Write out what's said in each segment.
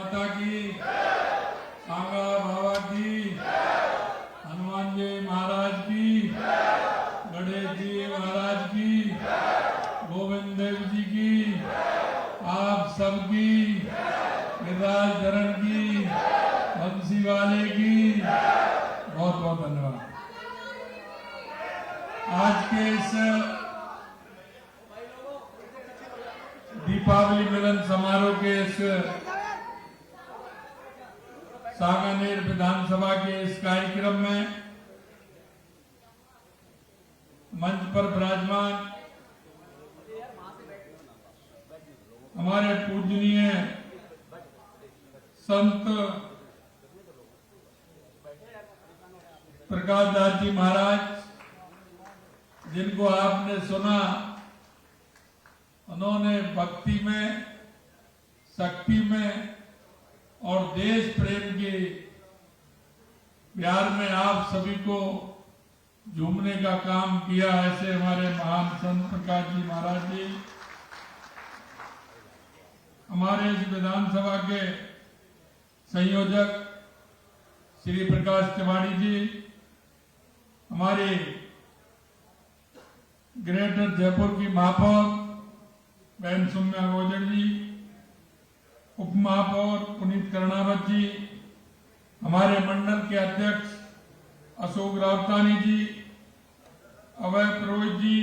माता की, सांगा बाबा की, हनुमान जी महाराज की, गणेश जी महाराज की, गोविंद देव जी की, आप सबकी, गिरिराज धरण की, बंसी वाले की बहुत बहुत धन्यवाद। आज के इस दीपावली मिलन समारोह के इस सांगानेर विधानसभा के इस कार्यक्रम में मंच पर विराजमान हमारे पूजनीय संत प्रकाश दास जी महाराज, जिनको आपने सुना, उन्होंने भक्ति में, शक्ति में और देश प्रेम के प्यार में आप सभी को झूमने का काम किया। ऐसे हमारे महान संत प्रकाश जी महाराज जी, हमारे इस विधानसभा के संयोजक श्री प्रकाश तिवारी जी, हमारे ग्रेटर जयपुर की महापौर बहन सौम्या गोजर जी, उप महापौर पुनीत कर्णावत जी, हमारे मंडल के अध्यक्ष अशोक रावतानी जी, अभय पुरोहित जी,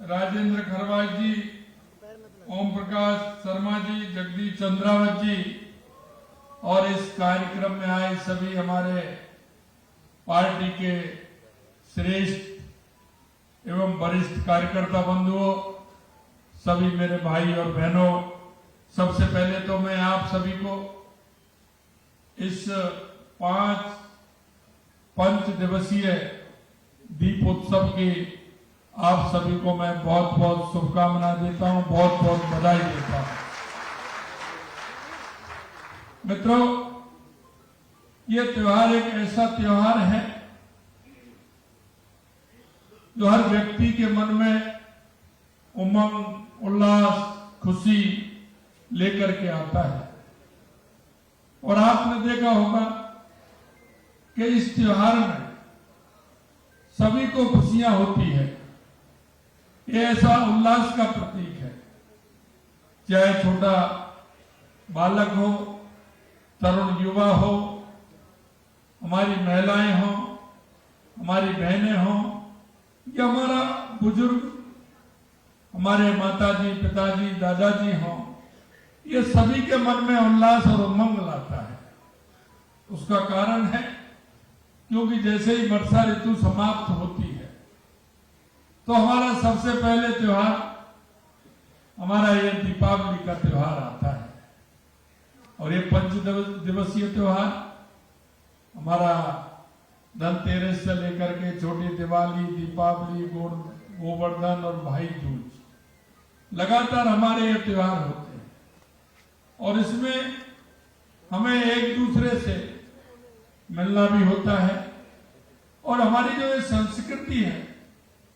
राजेंद्र खरवाज जी, ओम प्रकाश शर्मा जी, जगदीश चंद्रावत जी और इस कार्यक्रम में आए सभी हमारे पार्टी के श्रेष्ठ एवं वरिष्ठ कार्यकर्ता बंधुओं, सभी मेरे भाई और बहनों, सबसे पहले तो मैं आप सभी को इस 5 दिवसीय दीप उत्सव की आप सभी को मैं बहुत बहुत शुभकामनाएं देता हूं, बहुत बहुत बधाई देता हूं। मित्रों, ये त्योहार एक ऐसा त्योहार है जो हर व्यक्ति के मन में उमंग, उल्लास, खुशी लेकर के आता है। और आपने देखा होगा कि इस त्योहार में सभी को खुशियां होती है। ये ऐसा उल्लास का प्रतीक है, चाहे छोटा बालक हो, तरुण युवा हो, हमारी महिलाएं हो, हमारी बहनें हो या हमारा बुजुर्ग, हमारे माताजी, पिताजी, दादाजी हों, ये सभी के मन में उल्लास और उमंग लाता है। उसका कारण है क्योंकि जैसे ही वर्षा ऋतु समाप्त होती है तो हमारा सबसे पहले त्योहार, हमारा ये दीपावली का त्योहार आता है। और ये 5 दिवसीय त्योहार हमारा धनतेरस से लेकर के छोटी दिवाली, दीपावली, गोवर्धन और भाई दूज, लगातार हमारे ये त्योहार होते हैं। और इसमें हमें एक दूसरे से मिलना भी होता है। और हमारी जो ये संस्कृति है,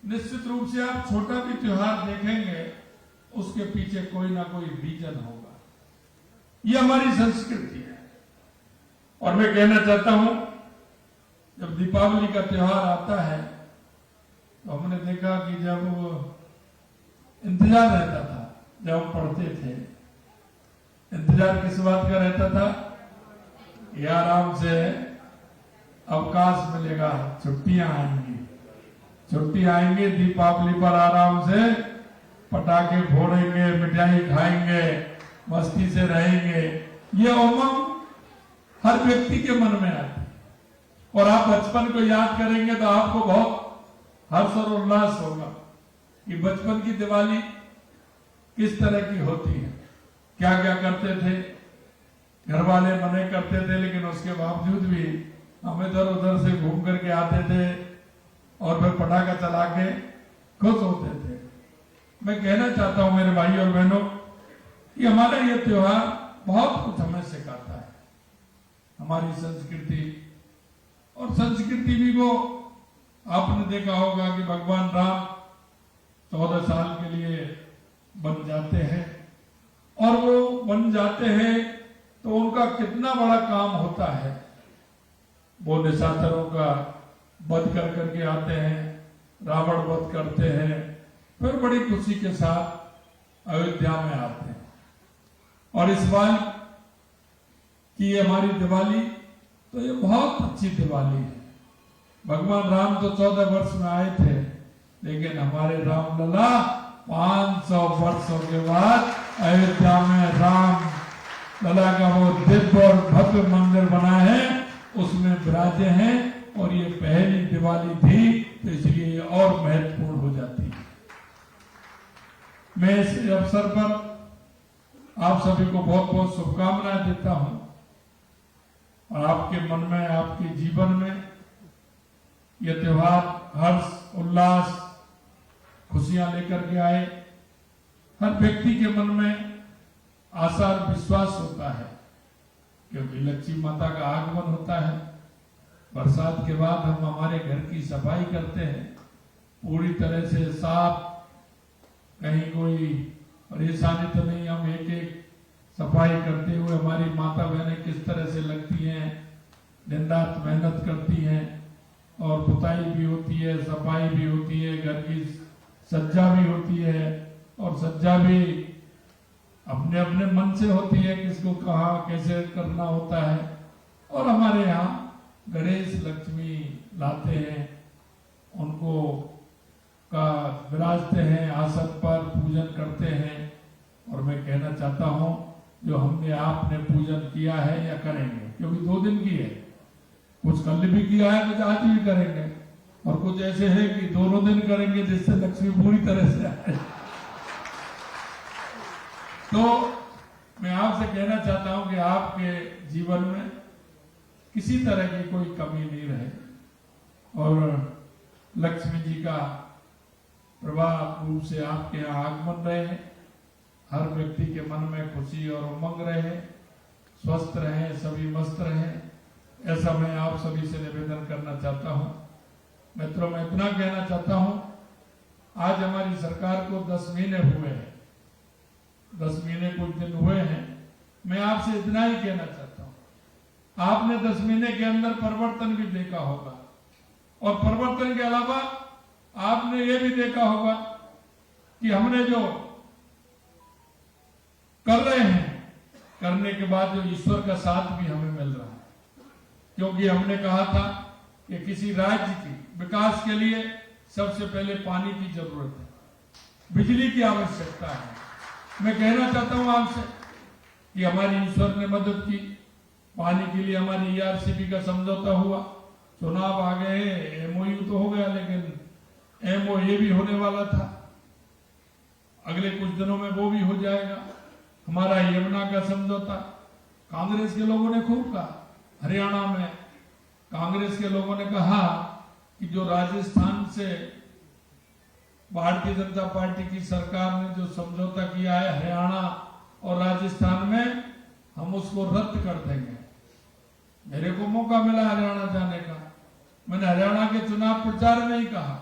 निश्चित रूप से आप छोटा भी त्योहार देखेंगे, उसके पीछे कोई ना कोई रीजन होगा। ये हमारी संस्कृति है। और मैं कहना चाहता हूं, जब दीपावली का त्योहार आता है तो हमने देखा कि जब इंतजार रहता था, जब हम पढ़ते थे, इंतजार किस बात का रहता था? ये आराम से अवकाश मिलेगा, छुट्टियां आएंगी, छुट्टी आएंगी, दीपावली पर आराम से पटाखे फोड़ेंगे, मिठाई खाएंगे, मस्ती से रहेंगे। ये उमंग हर व्यक्ति के मन में आती है। और आप बचपन को याद करेंगे तो आपको बहुत हर्ष और उल्लास होगा कि बचपन की दिवाली किस तरह की होती है, क्या क्या करते थे, घर वाले मने करते थे, लेकिन उसके बावजूद भी हम इधर उधर से घूम करके आते थे और फिर पटाखा चला के खुश होते थे। मैं कहना चाहता हूं मेरे भाई और बहनों कि हमारा ये त्योहार बहुत कुछ हमें सिखाता है, हमारी संस्कृति। और संस्कृति भी वो आपने देखा होगा कि भगवान राम 14 साल के लिए बन जाते हैं, और वो बन जाते हैं तो तो उनका कितना बड़ा काम होता है। वो निशाचरों का वध कर करके आते हैं, रावण वध करते हैं, फिर बड़ी खुशी के साथ अयोध्या में आते हैं। और इस बार की हमारी दिवाली तो ये बहुत अच्छी दिवाली है। भगवान राम तो 14 वर्ष में आए थे, लेकिन हमारे रामलला 500 वर्षों के बाद अयोध्या में राम लला का वो दिव्य और भव्य मंदिर बना है, उसमें विराजे हैं। और ये पहली दिवाली थी, तो इसलिए ये और महत्वपूर्ण हो जाती है। मैं इस अवसर पर आप सभी को बहुत बहुत शुभकामनाएं देता हूं, और आपके मन में, आपके जीवन में ये त्योहार हर्ष, उल्लास, खुशियां लेकर के आए। हर व्यक्ति के मन में आशा और विश्वास होता है, क्योंकि लक्ष्मी माता का आगमन होता है। बरसात के बाद हम हमारे घर की सफाई करते हैं, पूरी तरह से साफ, कहीं कोई परेशानी तो नहीं। हम एक एक सफाई करते हुए हमारी माता बहनें किस तरह से लगती हैं, दिन रात मेहनत करती हैं, और पुताई भी होती है, सफाई भी होती है, घर की सज्जा भी होती है, और सज्जा भी अपने अपने मन से होती है, किसको कहाँ कैसे करना होता है। और हमारे यहाँ गणेश लक्ष्मी लाते हैं, उनको का विराजते हैं, आसन पर पूजन करते हैं। और मैं कहना चाहता हूँ, जो हमने आपने पूजन किया है या करेंगे, क्योंकि 2 दिन की है, कुछ कल भी किया है, कुछ आज भी करेंगे, और कुछ ऐसे है कि दोनों दिन करेंगे, जिससे लक्ष्मी पूरी तरह से आए। तो मैं आपसे कहना चाहता हूं कि आपके जीवन में किसी तरह की कोई कमी नहीं रहे, और लक्ष्मी जी का प्रभाव रूप से आपके यहाँ आगमन रहे, हर व्यक्ति के मन में खुशी और उमंग रहे, स्वस्थ रहे, सभी मस्त रहे। ऐसा मैं आप सभी से निवेदन करना चाहता हूं। मित्रों, मैं इतना कहना चाहता हूं, आज हमारी सरकार को 10 महीने हुए हैं, 10 महीने कुछ दिन हुए हैं। मैं आपसे इतना ही कहना चाहता हूं, आपने 10 महीने के अंदर परिवर्तन भी देखा होगा, और परिवर्तन के अलावा आपने ये भी देखा होगा कि हमने जो कर रहे हैं, करने के बाद जो ईश्वर का साथ भी हमें मिल रहा है। क्योंकि हमने कहा था कि किसी राज्य की विकास के लिए सबसे पहले पानी की जरूरत है, बिजली की आवश्यकता है। मैं कहना चाहता हूं आपसे कि हमारी ईश्वर ने मदद की, पानी के लिए हमारी ERCP का समझौता हुआ, चुनाव आ गए, MOU तो हो गया, लेकिन MOA भी होने वाला था, अगले कुछ दिनों में वो भी हो जाएगा। हमारा यमुना का समझौता, कांग्रेस के लोगों ने खूब कहा, हरियाणा में कांग्रेस के लोगों ने कहा कि जो राजस्थान से भारतीय जनता पार्टी की सरकार ने जो समझौता किया है हरियाणा और राजस्थान में, हम उसको रद्द कर देंगे। मेरे को मौका मिला हरियाणा जाने का, मैंने हरियाणा के चुनाव प्रचार में ही कहा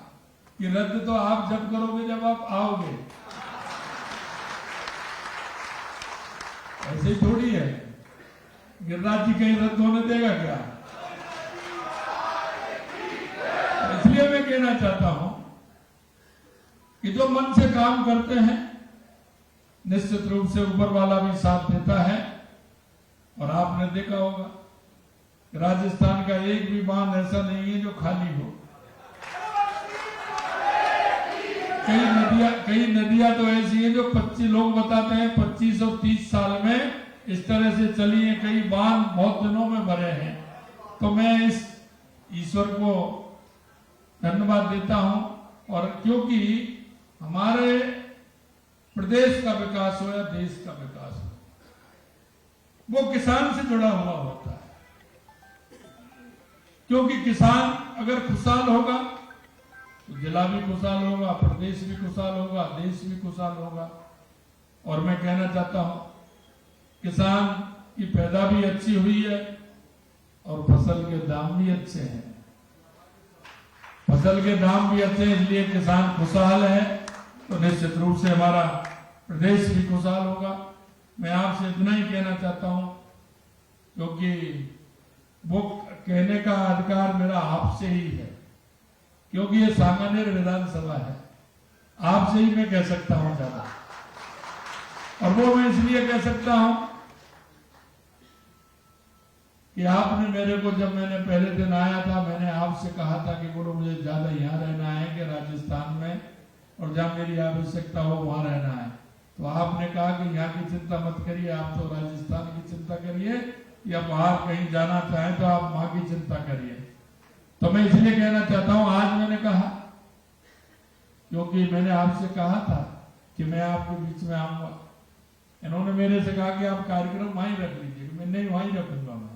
कि रद्द तो आप जब करोगे जब आप आओगे, ऐसे ही थोड़ी है। गिरिराज जी कहीं रद्द होने देगा क्या? इसलिए मैं कहना चाहता हूं कि जो मन से काम करते हैं, निश्चित रूप से ऊपर वाला भी साथ देता है। और आपने देखा होगा राजस्थान का एक भी बांध ऐसा नहीं है जो खाली हो। कई नदियां तो ऐसी हैं जो 25 लोग बताते हैं 25 और 30 साल में इस तरह से चली है, कई बांध बहुत दिनों में भरे हैं। तो मैं इस ईश्वर को धन्यवाद देता हूं, और क्योंकि हमारे प्रदेश का विकास हो या देश का विकास हो, वो किसान से जुड़ा हुआ होता है। क्योंकि किसान अगर खुशहाल होगा तो जिला भी खुशहाल होगा, प्रदेश भी खुशहाल होगा, देश भी खुशहाल होगा। और मैं कहना चाहता हूं, किसान की पैदा भी अच्छी हुई है और फसल के दाम भी अच्छे हैं। फसल के दाम भी अच्छे हैं, इसलिए किसान खुशहाल है, तो निश्चित रूप से हमारा प्रदेश भी खुशहाल होगा। मैं आपसे इतना ही कहना चाहता हूं क्योंकि वो कहने का अधिकार मेरा आपसे ही है, क्योंकि ये सांगानेर विधानसभा है, आपसे ही मैं कह सकता हूं ज्यादा। और वो मैं इसलिए कह सकता हूं कि आपने मेरे को, जब मैंने पहले दिन आया था, मैंने आपसे कहा था कि बोलो मुझे ज्यादा यहाँ रहना है कि राजस्थान में, और जहां मेरी आवश्यकता हो वहां रहना है। तो आपने कहा कि यहाँ की चिंता मत करिए, आप तो राजस्थान की चिंता करिए, या बाहर कहीं जाना चाहें तो आप वहां की चिंता करिए। तो मैं इसलिए कहना चाहता हूं, आज मैंने कहा क्योंकि मैंने आपसे कहा था कि मैं आपके बीच में आऊंगा। इन्होंने मेरे से कहा कि आप कार्यक्रम वहीं रख लीजिए, मैं नहीं वहीं रखूंगा, मैं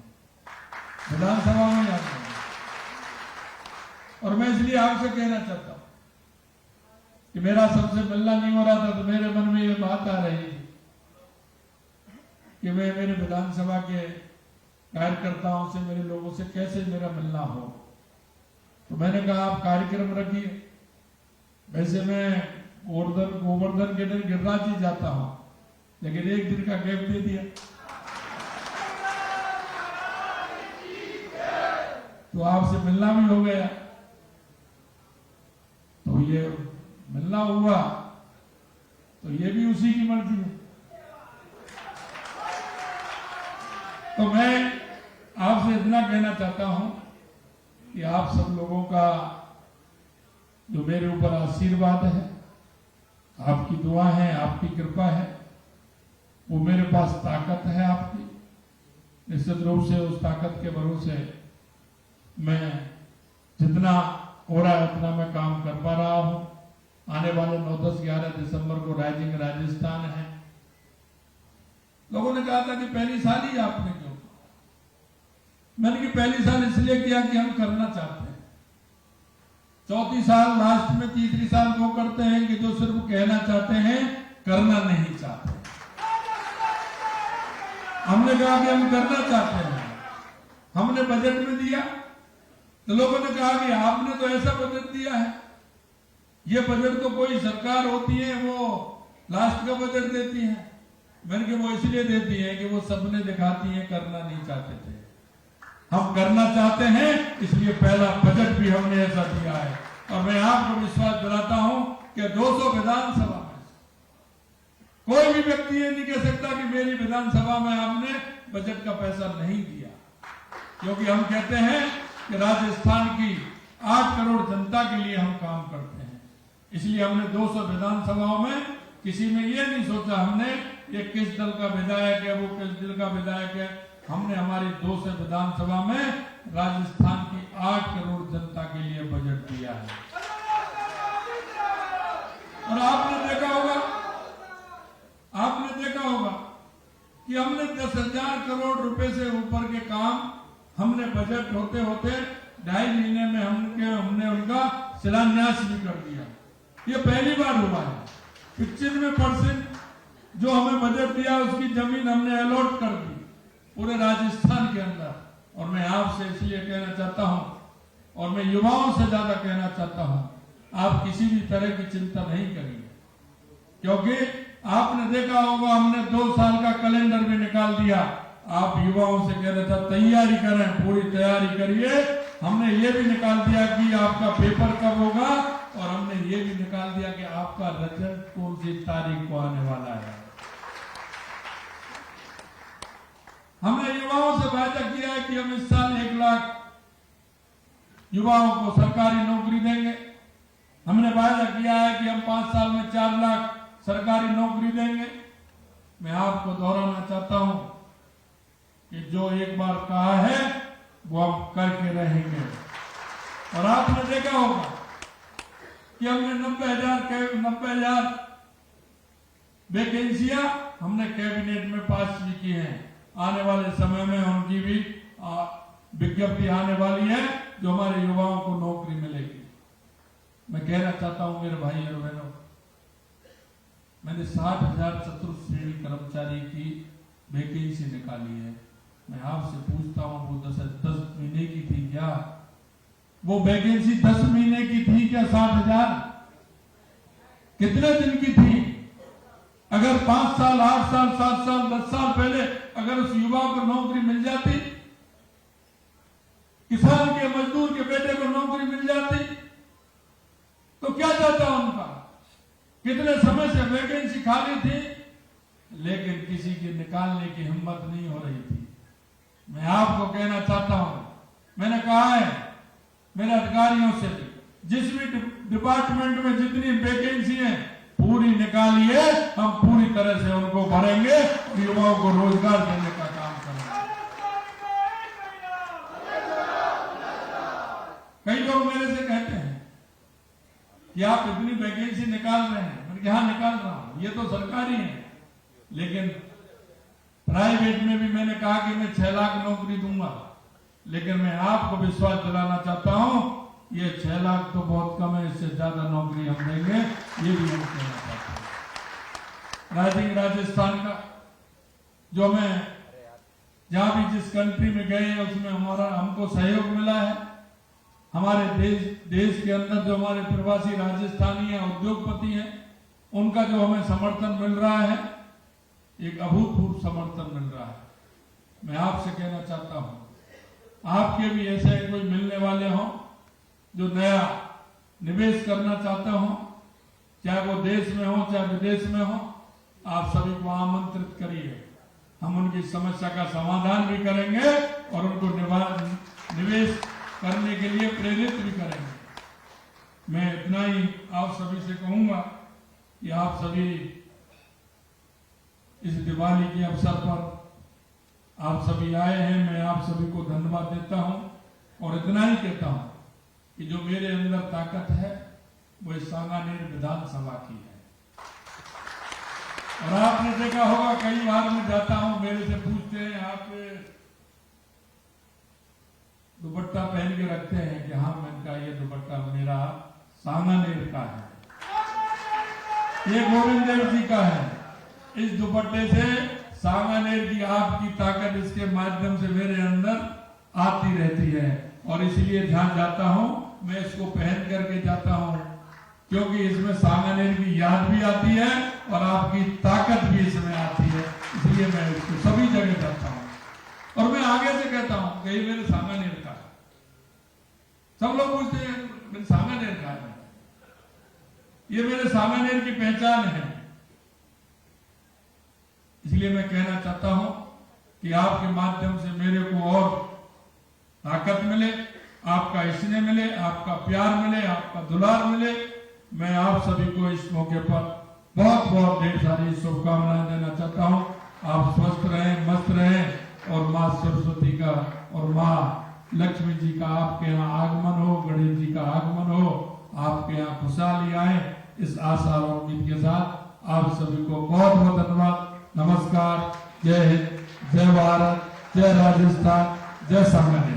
विधानसभा में आऊंगा। और मैं इसलिए आपसे कहना चाहता हूं कि मेरा सबसे मिलना नहीं हो रहा था, तो मेरे मन में ये बात आ रही थी कि मैं मेरे विधानसभा के कार्यकर्ताओं से, मेरे लोगों से कैसे मेरा मिलना हो। तो मैंने कहा आप कार्यक्रम रखिए। वैसे मैं गोवर्धन के दिन गिरिराज जी जाता हूं, लेकिन एक दिन का गैप दे दिया, तो आपसे मिलना भी हो गया। तो ये मिलना हुआ, तो ये भी उसी की मर्जी है। तो मैं आपसे इतना कहना चाहता हूं कि आप सब लोगों का जो मेरे ऊपर आशीर्वाद है, आपकी दुआ है, आपकी कृपा है, वो मेरे पास ताकत है आपकी। निश्चित रूप से उस ताकत के भरोसे मैं जितना हो रहा है उतना मैं काम कर पा रहा हूं। आने वाले 9, 10, 11 दिसंबर को राइजिंग राजस्थान है। लोगों ने कहा था कि पहली साल ही आपने क्यों? मैंने कि पहली साल इसलिए किया कि हम करना चाहते हैं, चौथी साल लास्ट में, तीसरी साल वो करते हैं कि जो सिर्फ कहना चाहते हैं, करना नहीं चाहते। हमने कहा कि हम करना चाहते हैं। हमने बजट में दिया तो लोगों ने कहा कि आपने तो ऐसा बजट दिया है, ये बजट तो कोई सरकार होती है वो लास्ट का बजट देती है। मैंने कि वो इसलिए देती है कि वो सपने दिखाती है, करना नहीं चाहते थे। हम करना चाहते हैं, इसलिए पहला बजट भी हमने ऐसा दिया है। और मैं आपको विश्वास दिलाता हूं कि 200 विधानसभा में कोई भी व्यक्ति ये नहीं कह सकता कि मेरी विधानसभा में आपने बजट का पैसा नहीं दिया, क्योंकि हम कहते हैं कि राजस्थान की 8 करोड़ जनता के लिए हम काम करते हैं। इसलिए हमने 200 विधानसभाओं में किसी में ये नहीं सोचा हमने ये किस दल का विधायक है, वो किस दल का विधायक है। हमने हमारी 200 विधानसभा में राजस्थान की 8 करोड़ जनता के लिए बजट दिया है। और आपने देखा होगा कि हमने 10,000 करोड़ रुपए से ऊपर के काम हमने बजट होते होते 2.5 महीने में हमने उनका शिलान्यास भी कर दिया। ये पहली बार हुआ है। 95% जो हमें बजट दिया उसकी जमीन हमने अलॉट कर दी पूरे राजस्थान के अंदर। और मैं आपसे इसलिए कहना चाहता हूं, और मैं युवाओं से ज्यादा कहना चाहता हूं, आप किसी भी तरह की चिंता नहीं करिए, क्योंकि आपने देखा होगा हमने 2 साल का कैलेंडर भी निकाल दिया। आप युवाओं से कहना चाहता तैयारी करें, पूरी तैयारी करिए। हमने ये भी निकाल दिया कि आपका पेपर कब होगा, और हमने ये भी निकाल दिया कि आपका रिजल्ट कौन सी तारीख को आने वाला है। हमने युवाओं से वादा किया है कि हम इस साल 1 लाख युवाओं को सरकारी नौकरी देंगे। हमने वादा किया है कि हम 5 साल में 4 लाख सरकारी नौकरी देंगे। मैं आपको दोहराना चाहता हूं कि जो एक बार कहा है वो हम करके रहेंगे। और आपने देखा होगा कि हमने 90,000 वैकेंसियां हमने कैबिनेट में पास भी की हैं। आने वाले समय में उनकी भी विज्ञप्ति आने वाली है, जो हमारे युवाओं को नौकरी मिलेगी। मैं कहना चाहता हूं मेरे भाई और बहनों, मैंने 60,000 चतुर्थ श्रेणी कर्मचारी की वैकेंसी निकाली है। मैं आपसे पूछता हूं वो 10 महीने की थी क्या? वो वैकेंसी 10 महीने की थी क्या? 60,000 कितने दिन की थी? अगर 5 साल, 8 साल, 7 साल, 10 साल पहले अगर उस युवा को नौकरी मिल जाती वैकेंसी खाली थी, लेकिन किसी की निकालने की हिम्मत नहीं हो रही थी। मैं आपको कहना चाहता हूं, मैंने कहा है मेरे अधिकारियों से, जिस भी डिपार्टमेंट में जितनी वैकेंसी है पूरी निकालिए, हम पूरी तरह से उनको भरेंगे, युवाओं को रोजगार देने का काम करेंगे। कई लोग मेरे से कहते हैं कि आप इतनी वैकेंसी निकाल रहे हैं, मैंने कहा निकाल रहा हूं, ये तो सरकारी है, लेकिन प्राइवेट में भी मैंने कहा कि मैं 6 लाख नौकरी दूंगा, लेकिन मैं आपको विश्वास दिलाना चाहता हूं ये 6 लाख तो बहुत कम है, इससे ज्यादा नौकरी हम देंगे, ये भी हम कहना चाहते हैं। राजस्थान का जो मैं जहां भी जिस कंट्री में गए हैं उसमें हमको सहयोग मिला है। हमारे देश के अंदर जो हमारे प्रवासी राजस्थानी हैं, उद्योगपति हैं, उनका जो हमें समर्थन मिल रहा है, एक अभूतपूर्व समर्थन मिल रहा है। मैं आपसे कहना चाहता हूं, आपके भी ऐसे कोई मिलने वाले हों जो नया निवेश करना चाहता हो, चाहे वो देश में हो चाहे विदेश में हो, आप सभी को आमंत्रित करिए। हम उनकी समस्या का समाधान भी करेंगे और उनको निवेश करने के लिए प्रेरित भी करेंगे। मैं इतना ही आप सभी से कहूंगा कि आप सभी इस दिवाली के अवसर पर आप सभी आए हैं, मैं आप सभी को धन्यवाद देता हूं और इतना ही कहता हूं कि जो मेरे अंदर ताकत है वो इस सांगानेर विधानसभा की है। और आपने देखा होगा, कई बार मैं जाता हूं, मेरे से पूछते हैं आप दुपट्टा पहन के रखते हैं कि हाँ, मैंने कहा ये दुपट्टा मेरा सांगानेर का है, ये गोविंद देव जी का है। इस दुपट्टे से सांगानेर की आपकी ताकत इसके माध्यम से मेरे अंदर आती रहती है और इसलिए ध्यान जाता हूं, मैं इसको पहन करके जाता हूं, क्योंकि इसमें सांगानेर की याद भी आती है और आपकी ताकत भी इसमें आती है, इसलिए मैं इसको सभी जगह जाता हूं। और मैं आगे से कहता हूं कि ये मेरे सांगानेर का है। सब लोग पूछते हैं मेरे सांगानेर का है, ये मेरे सांगानेर की पहचान है। इसलिए मैं कहना चाहता हूं कि आपके माध्यम से मेरे को और ताकत मिले, आपका स्नेह मिले, आपका प्यार मिले, आपका दुलार मिले। मैं आप सभी को इस मौके पर बहुत बहुत ढेर सारी शुभकामनाएं देना चाहता हूं। आप स्वस्थ रहें, मस्त रहें और माँ सरस्वती का और माँ लक्ष्मी जी का आपके यहाँ आगमन हो, गणेश जी का आगमन हो, आपके यहाँ खुशहाली आए, इस आशा और उम्मीद के साथ आप सभी को बहुत बहुत धन्यवाद। नमस्कार, जय हिंद, जय भारत, जय राजस्थान, जय सांगानेर।